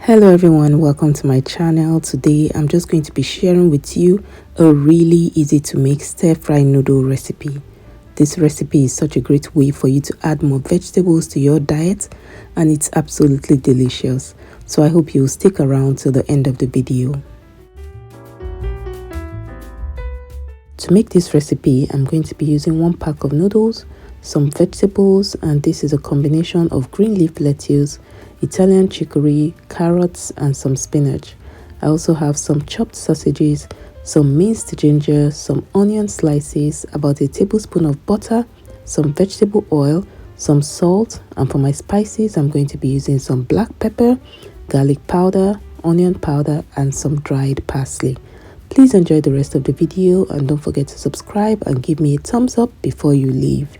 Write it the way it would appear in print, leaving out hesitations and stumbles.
Hello everyone, welcome to my channel. Today I'm just going to be sharing with you a really easy to make stir-fry noodle recipe. This recipe is such a great way for you to add more vegetables to your diet, and it's absolutely delicious. So I hope you'll stick around till the end of the video. To make this recipe, I'm going to be using 1 pack of noodles, some vegetables, and this is a combination of green leaf lettuce, Italian chicory, carrots, and some spinach. I also have some chopped sausages, some minced ginger, some onion slices, about a tablespoon of butter, some vegetable oil, some salt, and for my spices, I'm going to be using some black pepper, garlic powder, onion powder, and some dried parsley. Please enjoy the rest of the video and don't forget to subscribe and give me a thumbs up before you leave.